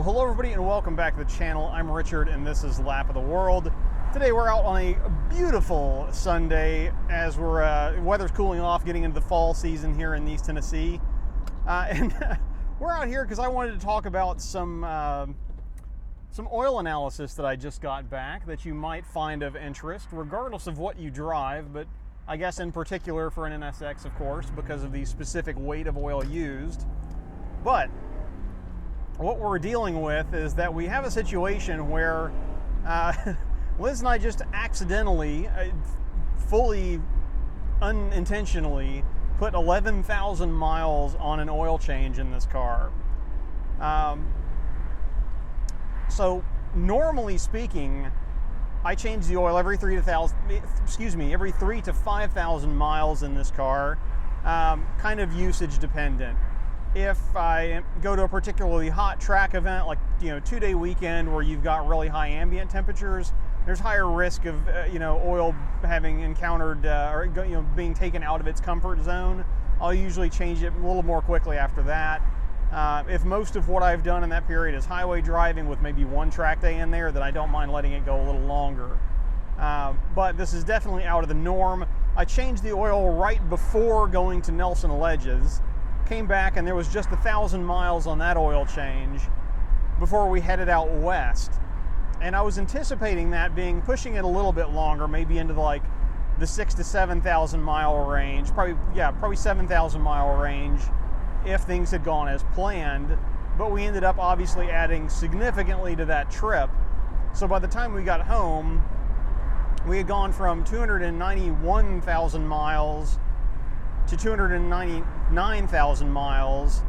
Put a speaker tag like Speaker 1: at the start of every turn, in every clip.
Speaker 1: Well, hello everybody and welcome back to the channel. I'm Richard and this is Lap of the World. Today we're out on a beautiful Sunday as weather's cooling off, getting into the fall season here in East Tennessee. And we're out here because I wanted to talk about some oil analysis that I just got back that you might find of interest, regardless of what you drive, but I guess in particular for an NSX, of course, because of the specific weight of oil used. But what we're dealing with is that we have a situation where Liz and I just accidentally, fully unintentionally, put 11,000 miles on an oil change in this car. So normally speaking, I change the oil every 3 to 5,000 miles in this car, kind of usage dependent. If I go to a particularly hot track event, like 2-day weekend where you've got really high ambient temperatures, there's higher risk of oil having encountered or being taken out of its comfort zone. I'll usually change it a little more quickly after that. If most of what I've done in that period is highway driving with maybe one track day in there, then I don't mind letting it go a little longer. But this is definitely out of the norm. I changed the oil right before going to Nelson Ledges. Came back and there was just 1,000 miles on that oil change before we headed out west. And I was anticipating that pushing it a little bit longer, maybe into the 6,000 to 7,000 mile range, probably 7,000 mile range if things had gone as planned. But we ended up obviously adding significantly to that trip. So by the time we got home, we had gone from 291,000 miles to 299,000 miles,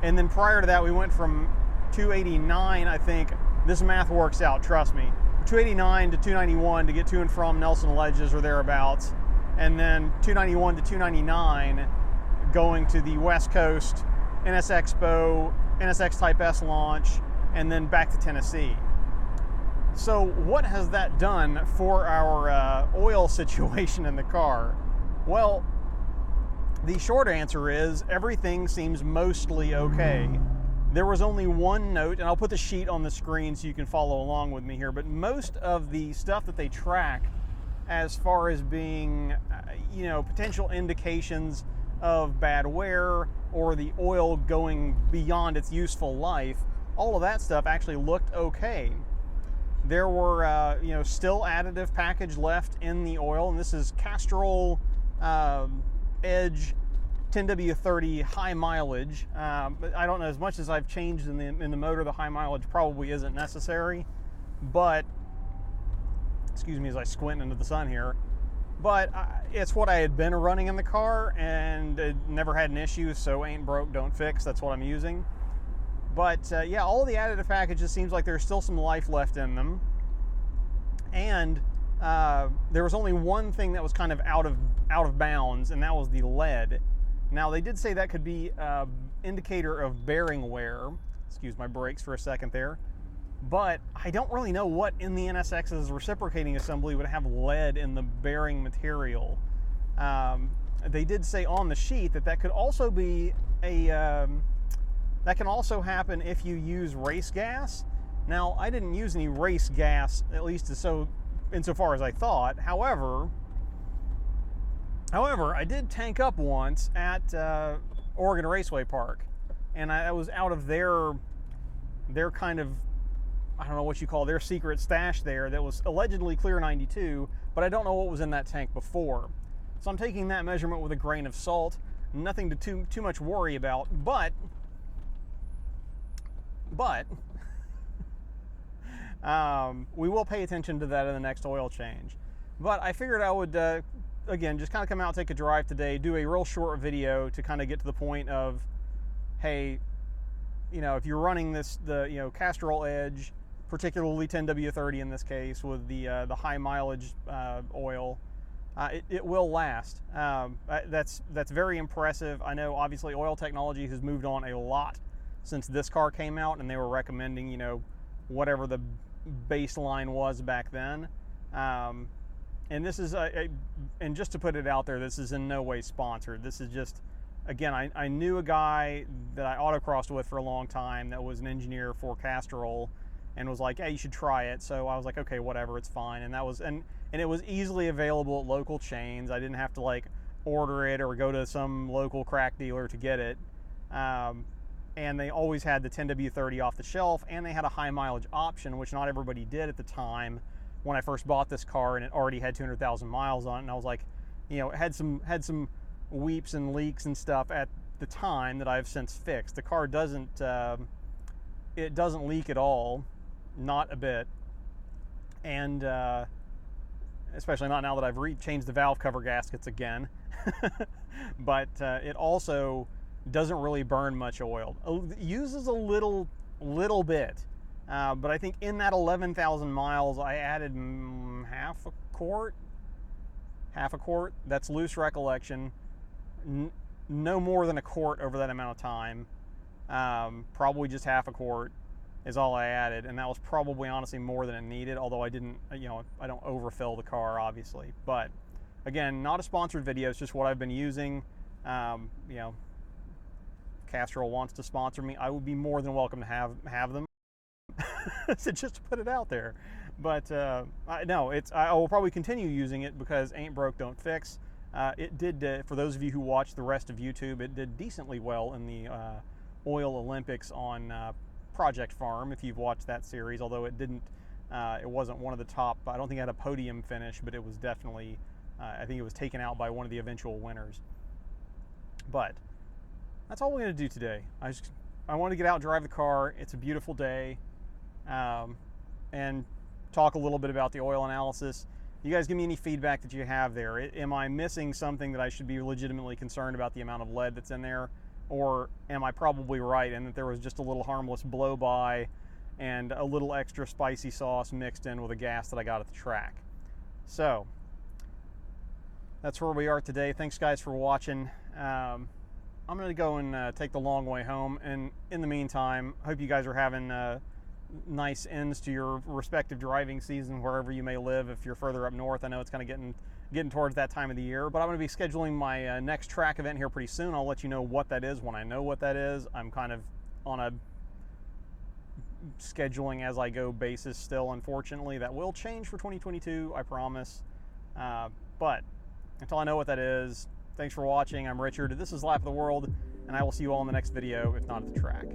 Speaker 1: and then prior to that we went from 289, I think this math works out, trust me, 289 to 291 to get to and from Nelson Ledges or thereabouts, and then 291 to 299 going to the West Coast NS Expo, NSX Type S launch, and then back to Tennessee. So what has that done for our oil situation in the car? Well, the short answer is everything seems mostly okay. There was only one note, and I'll put the sheet on the screen so you can follow along with me here, but most of the stuff that they track as far as being, potential indications of bad wear or the oil going beyond its useful life, all of that stuff actually looked okay. There were, still additive package left in the oil, and this is Castrol Edge 10W30 High Mileage. I don't know, as much as I've changed in the motor, the high mileage probably isn't necessary, but, excuse me as I squint into the sun here, but it's what I had been running in the car and it never had an issue, so ain't broke, don't fix, that's what I'm using. But yeah, all the additive packages seems like there's still some life left in them, and there was only one thing that was kind of out of bounds, and that was the lead. Now they did say that could be an indicator of bearing wear. Excuse my brakes for a second there. But I don't really know what in the NSX's reciprocating assembly would have lead in the bearing material. They did say on the sheet that could also be that can also happen if you use race gas. Now I didn't use any race gas, at least insofar as I thought. However, I did tank up once at Oregon Raceway Park, and I was out of their kind of, I don't know what you call their secret stash there that was allegedly clear 92, but I don't know what was in that tank before. So I'm taking that measurement with a grain of salt. Nothing to too much worry about, but we will pay attention to that in the next oil change. But I figured I would, again, just kind of come out, take a drive today, do a real short video to kind of get to the point of, hey, if you're running the Castrol Edge, particularly 10W30 in this case, with the high mileage oil, it will last. That's very impressive. I know obviously oil technology has moved on a lot since this car came out, and they were recommending, whatever the baseline was back then. And this is, and just to put it out there, this is in no way sponsored. This is just again, I knew a guy that I autocrossed with for a long time that was an engineer for Castrol, and was like, hey, you should try it. So I was like, okay, whatever, it's fine. And that was, and it was easily available at local chains. I didn't have to like order it or go to some local crack dealer to get it. And they always had the 10W30 off the shelf, and they had a high mileage option, which not everybody did at the time when I first bought this car, and it already had 200,000 miles on it. And I was like, you know, it had some weeps and leaks and stuff at the time that I've since fixed. The car doesn't it doesn't leak at all, not a bit, and especially not now that I've changed the valve cover gaskets again. But it also doesn't really burn much oil. It uses a little bit, but I think in that 11,000 miles I added half a quart. That's loose recollection. No more than a quart over that amount of time. Probably just half a quart is all I added, and that was probably honestly more than it needed, although I didn't, you know, I don't overfill the car obviously. But again, not a sponsored video, it's just what I've been using. You know, Castrol wants to sponsor me, I would be more than welcome to have them. So just to put it out there. But no, I will probably continue using it because ain't broke, don't fix. It did, for those of you who watch the rest of YouTube, it did decently well in the Oil Olympics on Project Farm, if you've watched that series, although it didn't, it wasn't one of the top, I don't think it had a podium finish, but it was definitely, I think it was taken out by one of the eventual winners. But that's all we're going to do today. I want to get out and drive the car. It's a beautiful day, and talk a little bit about the oil analysis. You guys give me any feedback that you have there. Am I missing something that I should be legitimately concerned about the amount of lead that's in there? Or am I probably right and that there was just a little harmless blow by and a little extra spicy sauce mixed in with a gas that I got at the track? So that's where we are today. Thanks guys for watching. I'm going to go and take the long way home, and in the meantime, hope you guys are having nice ends to your respective driving season wherever you may live. If you're further up north, I know it's kind of getting towards that time of the year, but I'm going to be scheduling my next track event here pretty soon. I'll let you know what that is when I know what that is. I'm kind of on a scheduling as I go basis still, unfortunately. That will change for 2022, I promise. But until I know what that is, thanks for watching. I'm Richard. This is Lap of the World, and I will see you all in the next video, if not at the track.